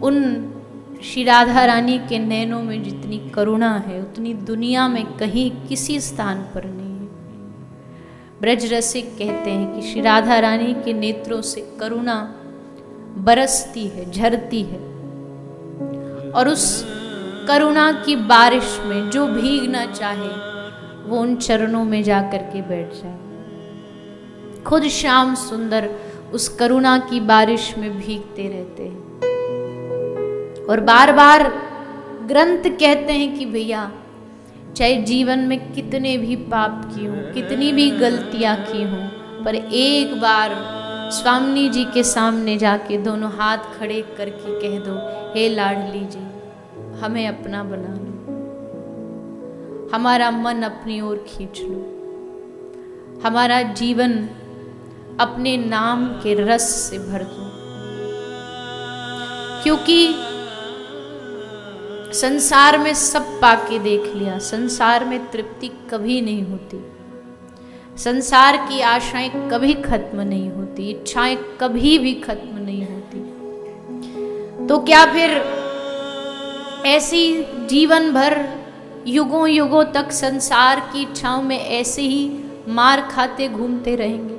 उन श्री राधा रानी के नैनों में जितनी करुणा है उतनी दुनिया में कहीं किसी स्थान पर नहीं है। ब्रज रसिक कहते हैं कि श्री राधा रानी के नेत्रों से करुणा बरसती है, झरती है, और उस करुणा की बारिश में जो भीगना चाहे वो उन चरणों में जाकर के बैठ जाए। खुद श्याम सुंदर उस करुणा की बारिश में भीगते रहते हैं। और बार बार ग्रंथ कहते हैं कि भैया चाहे जीवन में कितने भी पाप किए हों, कितनी भी गलतियां की हों, पर एक बार स्वामी जी के सामने जाके दोनों हाथ खड़े करके कह दो, हे लाडली जी हमें अपना बना लो, हमारा मन अपनी ओर खींच लो, हमारा जीवन अपने नाम के रस से भर दो। क्योंकि संसार में सब पाके देख लिया, संसार में तृप्ति कभी नहीं होती, संसार की आशाएं कभी खत्म नहीं होती, इच्छाएं कभी भी खत्म नहीं होती। तो क्या फिर ऐसी जीवन भर युगों युगों तक संसार की इच्छाओं में ऐसे ही मार खाते घूमते रहेंगे?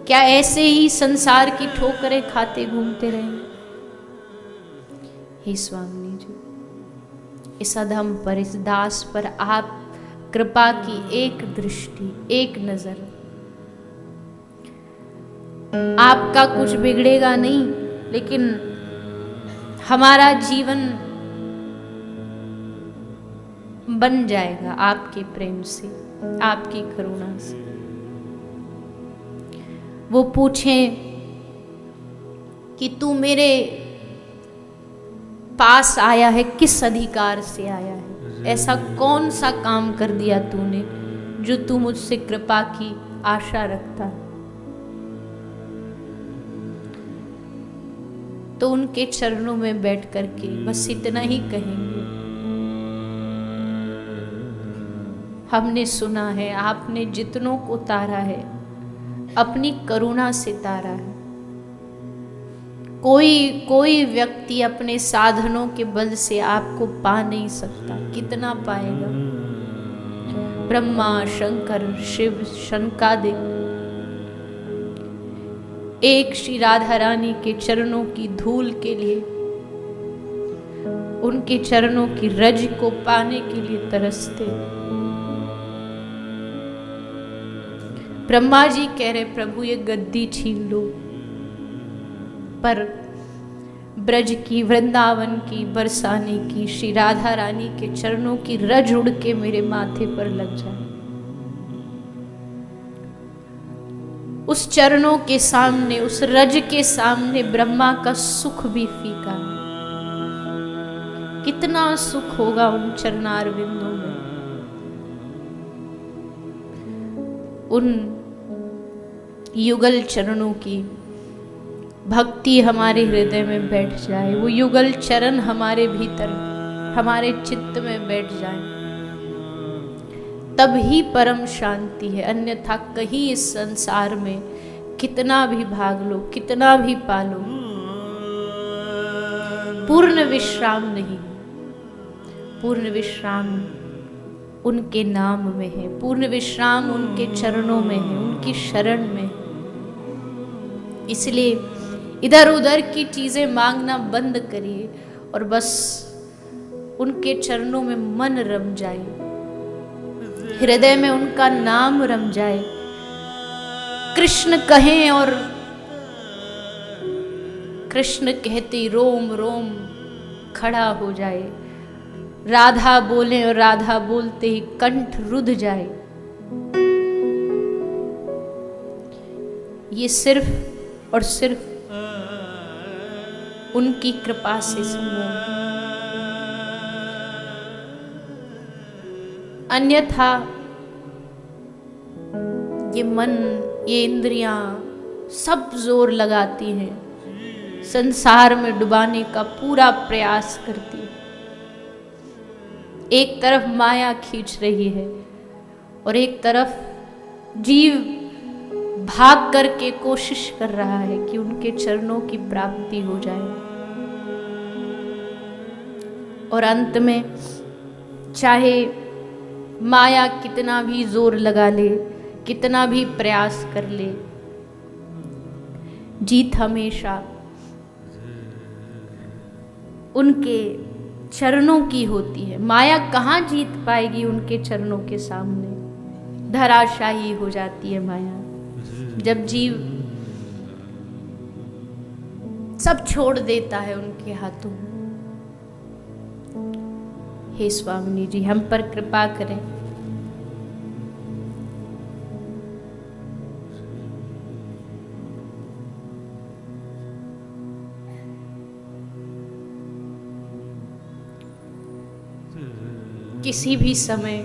क्या ऐसे ही संसार की ठोकरें खाते घूमते रहेंगे? हे स्वामी जी, इस अधम पर, इस दास पर आप कृपा की एक दृष्टि, एक नजर। आपका कुछ बिगड़ेगा नहीं, लेकिन हमारा जीवन बन जाएगा आपके प्रेम से, आपकी करुणा से। वो पूछें कि तू मेरे पास आया है किस अधिकार से आया है? ऐसा कौन सा काम कर दिया तूने जो तू मुझसे कृपा की आशा रखता है? तो उनके चरणों में बैठ करके बस इतना ही कहेंगे, हमने सुना है आपने जितनों को तारा है अपनी करुणा से तारा है। कोई व्यक्ति अपने साधनों के बल से आपको पा नहीं सकता। कितना पाएगा? ब्रह्मा, शंकर, शिव, शनकादिक एक श्री राधा रानी के चरणों की धूल के लिए, उनके चरणों की रज को पाने के लिए तरसते। ब्रह्मा जी कह रहे प्रभु ये गद्दी छीन लो, पर ब्रज की, वृंदावन की, बरसाने की श्री राधा रानी के चरणों की रज उड़ के मेरे माथे पर लग जाए। उस चरणों के सामने, उस रज के सामने ब्रह्मा का सुख भी फीका है। कितना सुख होगा उन चरणार बिंदों में। उन युगल चरणों की भक्ति हमारे हृदय में बैठ जाए, वो युगल चरण हमारे भीतर, हमारे चित्त में बैठ जाए, तब ही परम शांति है। अन्यथा कहीं इस संसार में कितना भी भाग लो, कितना भी पालो, पूर्ण विश्राम नहीं। पूर्ण विश्राम उनके नाम में है, पूर्ण विश्राम उनके चरणों में है, उनकी शरण में है। इसलिए इधर उधर की चीजें मांगना बंद करिए और बस उनके चरणों में मन रम जाए, हृदय में उनका नाम रम जाए। कृष्ण कहें और कृष्ण कहते रोम रोम खड़ा हो जाए, राधा बोले और राधा बोलते ही कंठ रुध जाए। ये सिर्फ और सिर्फ उनकी कृपा से संभव है। अन्यथा ये मन, ये इंद्रियां सब जोर लगाती हैं, संसार में डुबाने का पूरा प्रयास करती है। एक तरफ माया खींच रही है और एक तरफ जीव भाग करके कोशिश कर रहा है कि उनके चरणों की प्राप्ति हो जाए। और अंत में चाहे माया कितना भी जोर लगा ले, कितना भी प्रयास कर ले, जीत हमेशा उनके चरणों की होती है। माया कहाँ जीत पाएगी उनके चरणों के सामने, धराशायी हो जाती है माया। जब जीव सब छोड़ देता है उनके हाथों। हे स्वामी जी, हम पर कृपा करें। किसी भी समय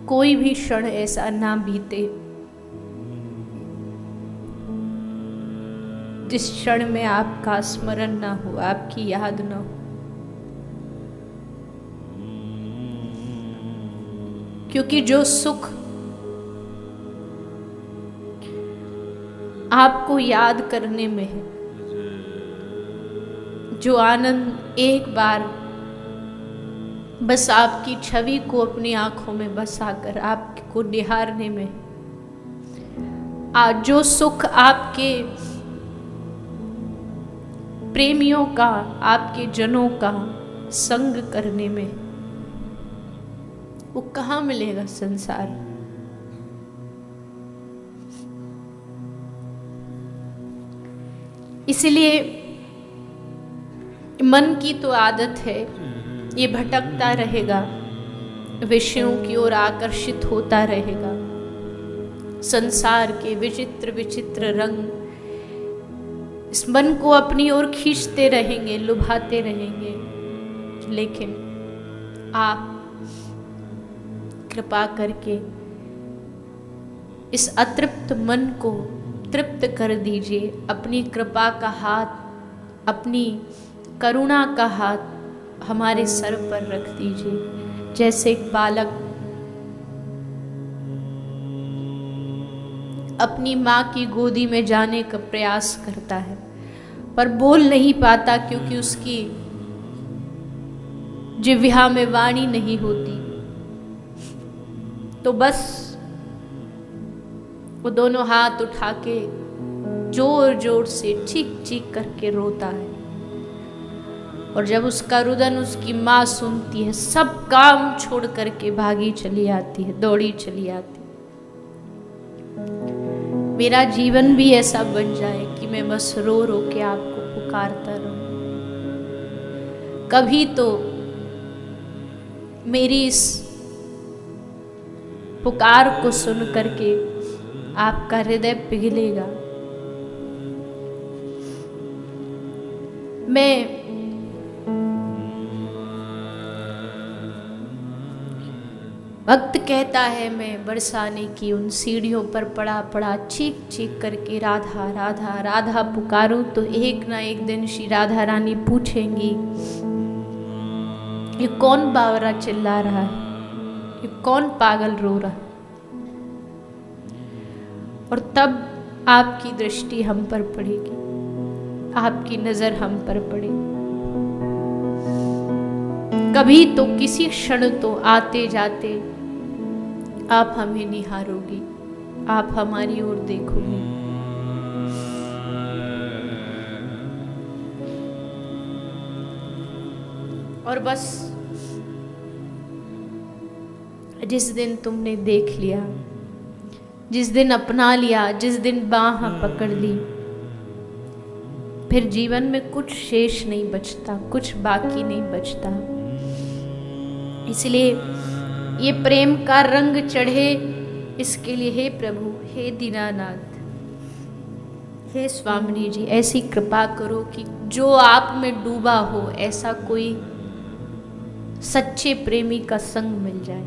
कोई भी क्षण ऐसा ना बीते जिस क्षण में आपका स्मरण ना हो, आपकी याद ना हो। क्योंकि जो सुख आपको याद करने में है, जो आनंद एक बार बस आपकी छवि को अपनी आंखों में बसाकर आपको निहारने में, आज जो सुख आपके प्रेमियों का, आपके जनों का संग करने में, वो कहाँ मिलेगा संसार। इसलिए मन की तो आदत है, ये भटकता रहेगा, विषयों की ओर आकर्षित होता रहेगा। संसार के विचित्र विचित्र रंग इस मन को अपनी ओर खींचते रहेंगे, लुभाते रहेंगे। लेकिन आप कृपा करके इस अतृप्त मन को तृप्त कर दीजिए। अपनी कृपा का हाथ, अपनी करुणा का हाथ हमारे सर पर रख दीजिए। जैसे एक बालक अपनी माँ की गोदी में जाने का प्रयास करता है पर बोल नहीं पाता, क्योंकि उसकी जिह्वा में वाणी नहीं होती, तो बस वो दोनों हाथ उठा के जोर जोर से चीख चीख करके रोता है। और जब उसका रुदन उसकी माँ सुनती है, सब काम छोड़ करके भागी चली आती है, दौड़ी चली आती है। मेरा जीवन भी ऐसा बन जाए कि मैं बस रो रो के आपको पुकारता रहूं। कभी तो मेरी इस पुकार को सुन करके आपका हृदय पिघलेगा। मैं भक्त कहता है, मैं बरसाने की उन सीढ़ियों पर पड़ा पड़ा चीख चीख करके राधा राधा राधा पुकारूं, तो एक ना एक दिन श्री राधा रानी पूछेंगी, ये कौन बावरा चिल्ला रहा है, ये कौन पागल रो रहा है। और तब आपकी दृष्टि हम पर पड़ेगी, आपकी नजर हम पर पड़ेगी। कभी तो किसी क्षण तो आते जाते आप हमें निहारोगी, आप हमारी ओर देखोगे। और बस जिस दिन तुमने देख लिया, जिस दिन अपना लिया, जिस दिन बाह पकड़ ली, फिर जीवन में कुछ शेष नहीं बचता, कुछ बाकी नहीं बचता। इसलिए ये प्रेम का रंग चढ़े, इसके लिए हे प्रभु, हे दीनानाथ, हे स्वामिनी जी, ऐसी कृपा करो कि जो आप में डूबा हो ऐसा कोई सच्चे प्रेमी का संग मिल जाए।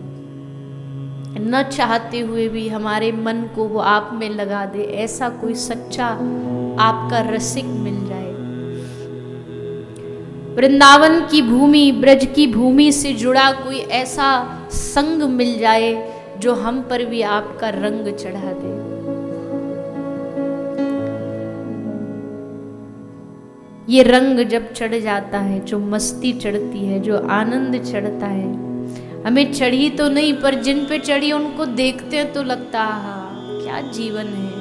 न चाहते हुए भी हमारे मन को वो आप में लगा दे, ऐसा कोई सच्चा आपका रसिक मिल जाए। वृंदावन की भूमि, ब्रज की भूमि से जुड़ा कोई ऐसा संग मिल जाए जो हम पर भी आपका रंग चढ़ा दे। ये रंग जब चढ़ जाता है, जो मस्ती चढ़ती है, जो आनंद चढ़ता है, हमें चढ़ी तो नहीं पर जिन पे चढ़ी उनको देखते हैं तो लगता है क्या जीवन है,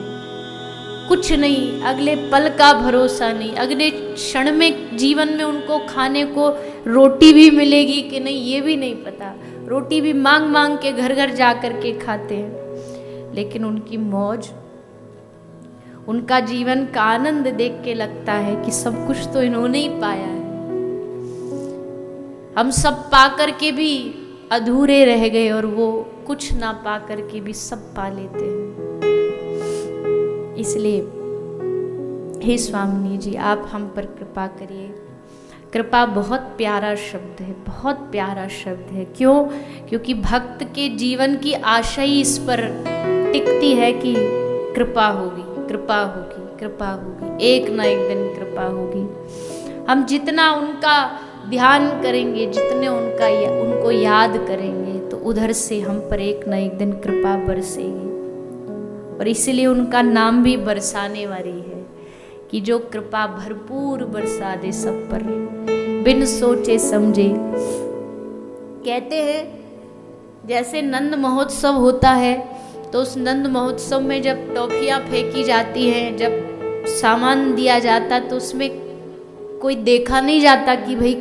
कुछ नहीं, अगले पल का भरोसा नहीं, अगले क्षण में जीवन में उनको खाने को रोटी भी मिलेगी कि नहीं ये भी नहीं पता, रोटी भी मांग मांग के घर घर जा कर के खाते हैं, लेकिन उनकी मौज, उनका जीवन का आनंद देख के लगता है कि सब कुछ तो इन्होंने ही पाया है, हम सब पा कर के भी अधूरे रह गए और वो कुछ ना पा कर के भी सब पा लेते हैं। इसलिए हे स्वामिनी जी, आप हम पर कृपा करिए। कृपा बहुत प्यारा शब्द है, बहुत प्यारा शब्द है। क्यों? क्योंकि भक्त के जीवन की आशा ही इस पर टिकती है कि कृपा होगी, कृपा होगी, कृपा होगी, एक ना एक दिन कृपा होगी। हम जितना उनका ध्यान करेंगे, जितने उनको याद करेंगे, तो उधर से हम पर एक ना एक दिन कृपा बरसेगी। और इसीलिए उनका नाम भी बरसाने वाली है कि जो कृपा भरपूर बरसा दे सब पर, बिन सोचे समझे। कहते हैं जैसे नंद महोत्सव होता है, तो उस नंद महोत्सव में जब टॉफियाँ फेंकी जाती हैं, जब सामान दिया जाता, तो उसमें कोई देखा नहीं जाता कि भाई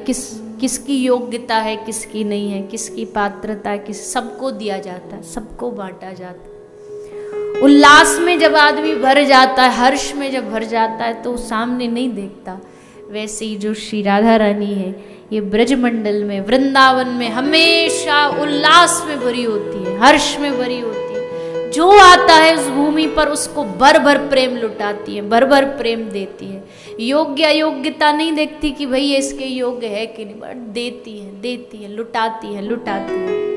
किसकी योग्यता है, किसकी नहीं है, किसकी पात्रता है, सबको दिया जाता, सबको बांटा जाता। उल्लास में जब आदमी भर जाता है, हर्ष में जब भर जाता है, तो सामने नहीं देखता। वैसे ही जो श्री राधा रानी है, ये ब्रजमंडल में, वृंदावन में हमेशा उल्लास में भरी होती है, हर्ष में भरी होती है। जो आता है उस भूमि पर उसको भर भर प्रेम लुटाती है, भर भर प्रेम देती है। योग्य अयोग्यता नहीं देखती कि भाई ये इसके योग्य है कि नहीं, बट देती है, देती है, लुटाती है, लुटाती है।